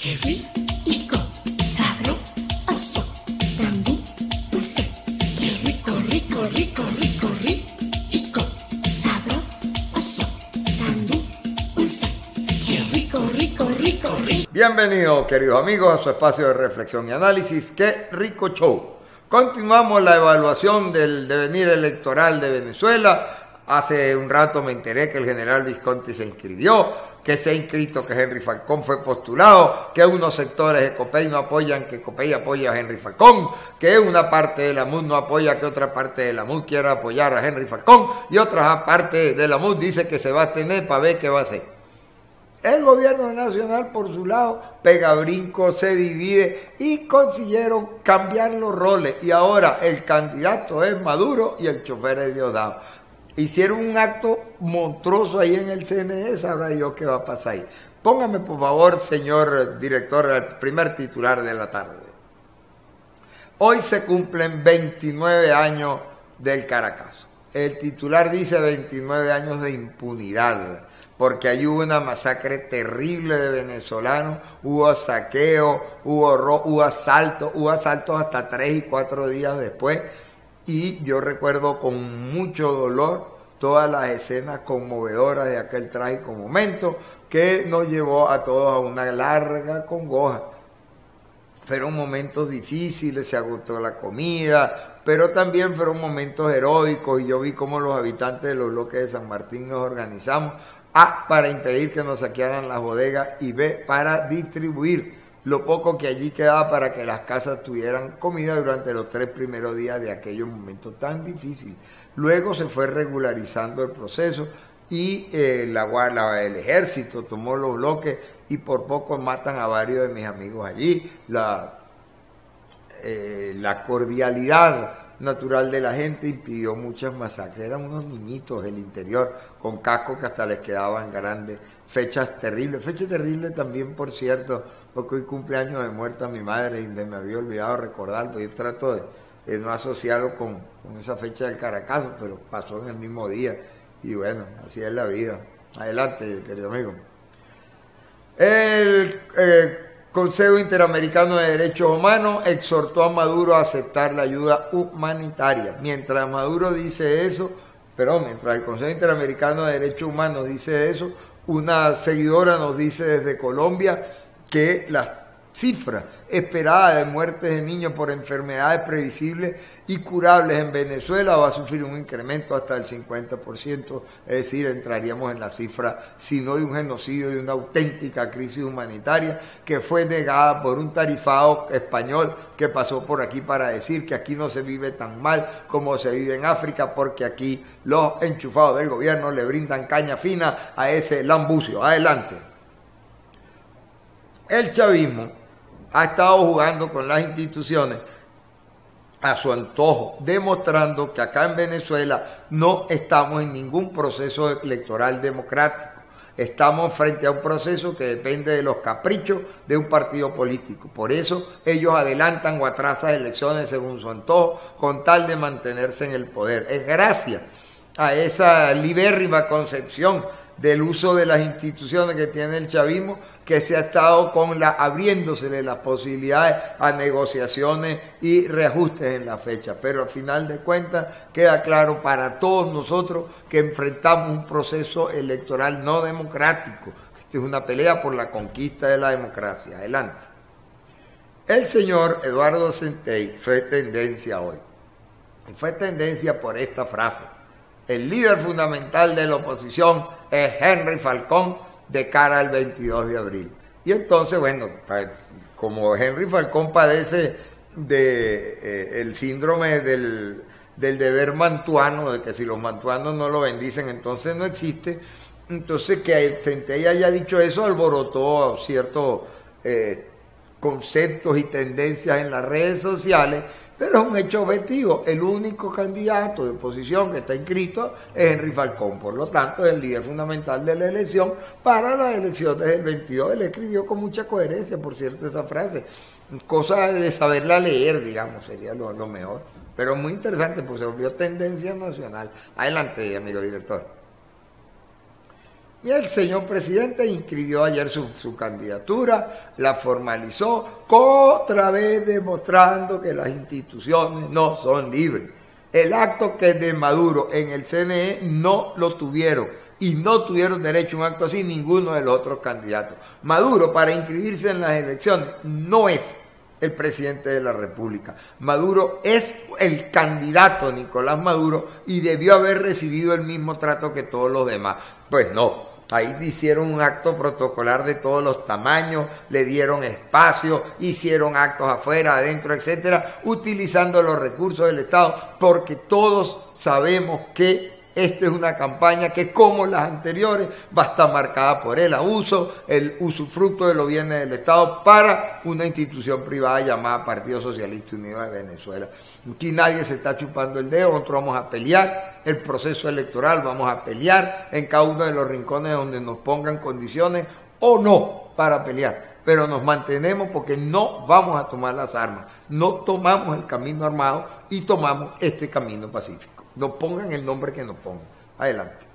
Qué rico, sabroso, también dulce. Qué rico, rico, rico, rico, rico, sabroso, también dulce. Qué rico, rico, rico, rico. Bienvenidos, queridos amigos, a su espacio de reflexión y análisis. ¡Qué rico show! Continuamos la evaluación del devenir electoral de Venezuela. Hace un rato me enteré que el general Visconti se inscribió, que se ha inscrito que Henry Falcón fue postulado, que unos sectores de COPEI no apoyan que COPEI apoya a Henry Falcón, que una parte de la MUD no apoya que otra parte de la MUD quiera apoyar a Henry Falcón, y otra parte de la MUD dice que se va a tener para ver qué va a hacer. El gobierno nacional, por su lado, pega brincos, se divide y consiguieron cambiar los roles. Y ahora el candidato es Maduro y el chofer es Diosdado. Hicieron un acto monstruoso ahí en el CNE, sabrá yo qué va a pasar ahí. Póngame, por favor, señor director, el primer titular de la tarde. Hoy se cumplen 29 años del Caracazo. El titular dice 29 años de impunidad, porque allí hubo una masacre terrible de venezolanos, hubo saqueo, hubo asaltos hasta 3 y 4 días después, y yo recuerdo con mucho dolor todas las escenas conmovedoras de aquel trágico momento que nos llevó a todos a una larga congoja. Fueron momentos difíciles, se agotó la comida, pero también fueron momentos heroicos, y yo vi cómo los habitantes de los bloques de San Martín nos organizamos, para impedir que nos saquearan las bodegas, y para distribuir lo poco que allí quedaba para que las casas tuvieran comida durante los 3 primeros días de aquellos momentos tan difíciles. Luego se fue regularizando el proceso y el ejército tomó los bloques y por poco matan a varios de mis amigos allí. La cordialidad natural de la gente impidió muchas masacres. Eran unos niñitos del interior con cascos que hasta les quedaban grandes. Fechas terribles también, por cierto, porque hoy cumpleaños de muerta mi madre y me había olvidado recordar, porque yo trato de no asociarlo con esa fecha del Caracazo, pero pasó en el mismo día y bueno, así es la vida. Adelante, querido amigo. El Consejo Interamericano de Derechos Humanos exhortó a Maduro a aceptar la ayuda humanitaria. Mientras el Consejo Interamericano de Derechos Humanos dice eso, una seguidora nos dice desde Colombia que las cifras esperadas de muertes de niños por enfermedades previsibles y curables en Venezuela va a sufrir un incremento hasta el 50%, es decir, entraríamos en la cifra, si no de un genocidio, de una auténtica crisis humanitaria que fue negada por un tarifado español que pasó por aquí para decir que aquí no se vive tan mal como se vive en África, porque aquí los enchufados del gobierno le brindan caña fina a ese lambucio. Adelante. El chavismo ha estado jugando con las instituciones a su antojo, demostrando que acá en Venezuela no estamos en ningún proceso electoral democrático. Estamos frente a un proceso que depende de los caprichos de un partido político. Por eso ellos adelantan o atrasan elecciones según su antojo, con tal de mantenerse en el poder. Es gracias a esa libérrima concepción del uso de las instituciones que tiene el chavismo que se ha estado abriéndosele las posibilidades a negociaciones y reajustes en la fecha, pero al final de cuentas queda claro para todos nosotros que enfrentamos un proceso electoral no democrático. Esta es una pelea por la conquista de la democracia. Adelante. El señor Eduardo Centey fue tendencia hoy, y fue tendencia por esta frase: el líder fundamental de la oposición es Henry Falcón de cara al 22 de abril. Y entonces, bueno, como Henry Falcón padece el síndrome del deber mantuano, de que si los mantuanos no lo bendicen, entonces no existe. Entonces, que Centella haya dicho eso alborotó ciertos conceptos y tendencias en las redes sociales, pero es un hecho objetivo. El único candidato de oposición que está inscrito es Henry Falcón, por lo tanto es el líder fundamental de la elección para las elecciones del 22. Él escribió con mucha coherencia, por cierto, esa frase, cosa de saberla leer, digamos, sería lo mejor, pero muy interesante, pues se volvió tendencia nacional. Adelante, amigo director. Y el señor presidente inscribió ayer su candidatura, la formalizó, otra vez demostrando que las instituciones no son libres. El acto que de Maduro en el CNE no lo tuvieron y no tuvieron derecho a un acto así ninguno de los otros candidatos. Maduro, para inscribirse en las elecciones, no es el presidente de la República. Maduro es el candidato Nicolás Maduro y debió haber recibido el mismo trato que todos los demás. Pues no. Ahí hicieron un acto protocolar de todos los tamaños, le dieron espacio, hicieron actos afuera, adentro, etcétera, utilizando los recursos del Estado, porque todos sabemos que esta es una campaña que, como las anteriores, va a estar marcada por el abuso, el usufructo de los bienes del Estado para una institución privada llamada Partido Socialista Unido de Venezuela. Aquí nadie se está chupando el dedo, nosotros vamos a pelear el proceso electoral, vamos a pelear en cada uno de los rincones donde nos pongan condiciones o no para pelear, pero nos mantenemos porque no vamos a tomar las armas, no tomamos el camino armado y tomamos este camino pacífico. Nos pongan el nombre que nos pongan. Adelante.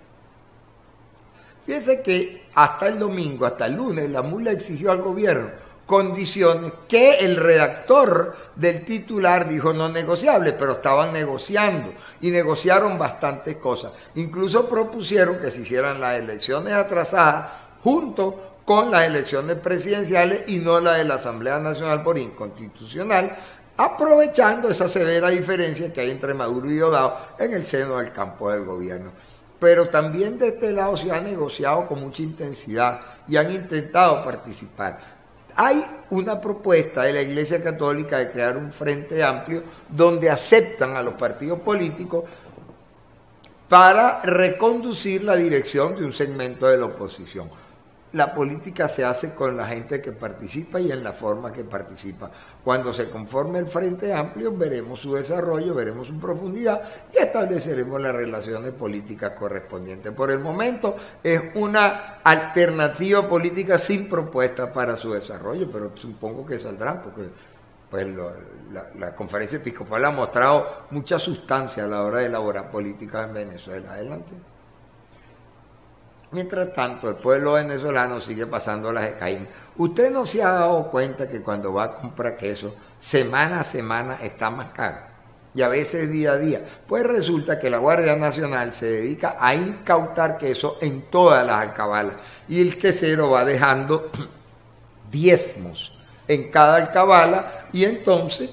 Fíjense que hasta el domingo, hasta el lunes, la MULA exigió al gobierno condiciones que el redactor del titular dijo no negociables, pero estaban negociando y negociaron bastantes cosas. Incluso propusieron que se hicieran las elecciones atrasadas junto con las elecciones presidenciales y no la de la Asamblea Nacional por inconstitucional, aprovechando esa severa diferencia que hay entre Maduro y Diosdado en el seno del campo del gobierno. Pero también de este lado se ha negociado con mucha intensidad y han intentado participar. Hay una propuesta de la Iglesia Católica de crear un frente amplio donde aceptan a los partidos políticos para reconducir la dirección de un segmento de la oposición. La política se hace con la gente que participa y en la forma que participa. Cuando se conforme el Frente Amplio, veremos su desarrollo, veremos su profundidad y estableceremos las relaciones políticas correspondientes. Por el momento es una alternativa política sin propuesta para su desarrollo, pero supongo que saldrán porque pues la conferencia episcopal ha mostrado mucha sustancia a la hora de elaborar políticas en Venezuela. Adelante. Mientras tanto, el pueblo venezolano sigue pasando las de Caín. Usted no se ha dado cuenta que cuando va a comprar queso, semana a semana está más caro, y a veces día a día. Pues resulta que la Guardia Nacional se dedica a incautar queso en todas las alcabalas, y el quesero va dejando diezmos en cada alcabala, y entonces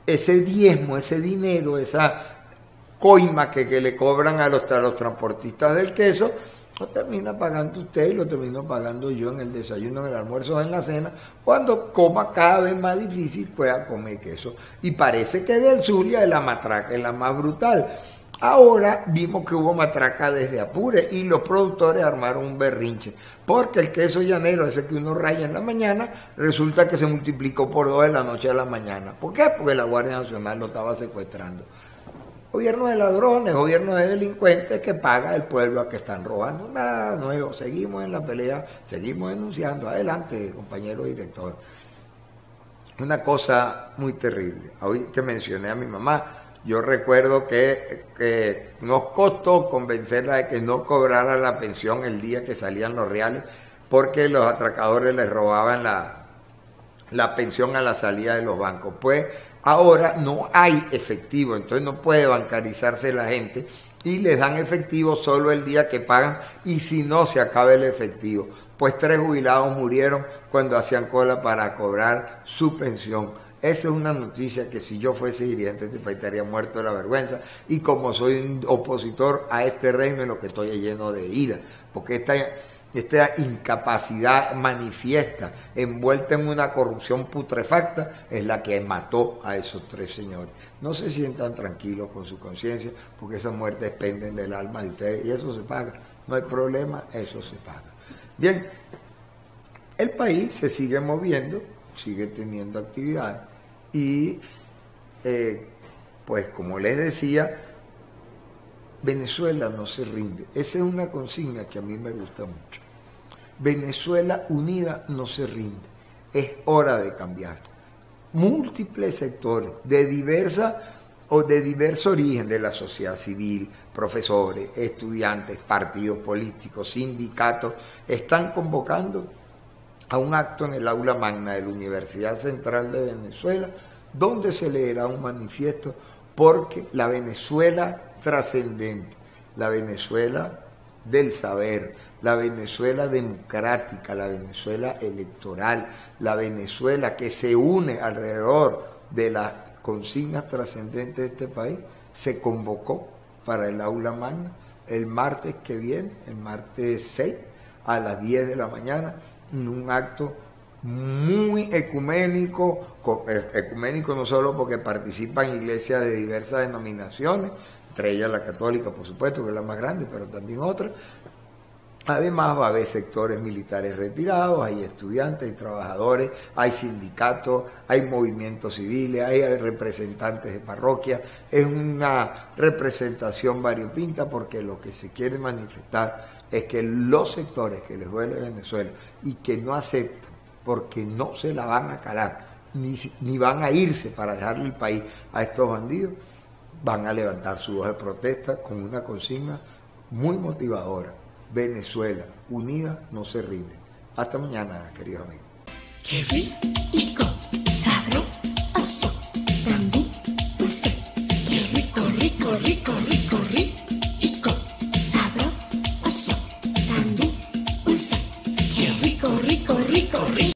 ese diezmo, ese dinero, esa coima que le cobran a los transportistas del queso, lo termina pagando usted y lo termino pagando yo en el desayuno, en el almuerzo, en la cena, cuando coma cada vez más difícil pueda comer queso. Y parece que del Zulia es la matraca, es la más brutal. Ahora vimos que hubo matraca desde Apure y los productores armaron un berrinche, porque el queso llanero, ese que uno raya en la mañana, resulta que se multiplicó por 2 de la noche a la mañana. ¿Por qué? Porque la Guardia Nacional lo estaba secuestrando. Gobierno de ladrones, gobierno de delincuentes que paga el pueblo a que están robando. Nada nuevo, seguimos en la pelea, seguimos denunciando. Adelante, compañero director. Una cosa muy terrible. Hoy que mencioné a mi mamá, yo recuerdo que nos costó convencerla de que no cobrara la pensión el día que salían los reales, porque los atracadores les robaban la pensión a la salida de los bancos. Pues ahora no hay efectivo, entonces no puede bancarizarse la gente y les dan efectivo solo el día que pagan y si no se acaba el efectivo. Pues 3 jubilados murieron cuando hacían cola para cobrar su pensión. Esa es una noticia que si yo fuese dirigente de este país estaría muerto de la vergüenza, y como soy un opositor a este régimen lo que estoy es lleno de ira, porque esta incapacidad manifiesta, envuelta en una corrupción putrefacta, es la que mató a esos 3 señores. No se sientan tranquilos con su conciencia, porque esas muertes penden del alma de ustedes, y eso se paga. No hay problema, eso se paga. Bien, el país se sigue moviendo, sigue teniendo actividades, y pues como les decía, Venezuela no se rinde. Esa es una consigna que a mí me gusta mucho. Venezuela unida no se rinde. Es hora de cambiar. Múltiples sectores de diversa o de diverso origen de la sociedad civil, profesores, estudiantes, partidos políticos, sindicatos, están convocando a un acto en el aula magna de la Universidad Central de Venezuela, donde se leerá un manifiesto porque la Venezuela trascendente, la Venezuela del saber, la Venezuela democrática, la Venezuela electoral, la Venezuela que se une alrededor de las consignas trascendentes de este país, se convocó para el aula magna el martes que viene, el martes 6, a las 10 de la mañana, en un acto muy ecuménico no solo porque participan iglesias de diversas denominaciones, entre ellas la católica, por supuesto, que es la más grande, pero también otras. Además va a haber sectores militares retirados, hay estudiantes, hay trabajadores, hay sindicatos, hay movimientos civiles, hay representantes de parroquias. Es una representación variopinta porque lo que se quiere manifestar es que los sectores que les duele Venezuela y que no aceptan, porque no se la van a calar, ni van a irse para dejarle el país a estos bandidos, van a levantar su voz de protesta con una consigna muy motivadora. Venezuela unida no se rinde. Hasta mañana, queridos amigos. Qué rico, sabroso, también dulce. Qué rico, rico, rico, rico, rico.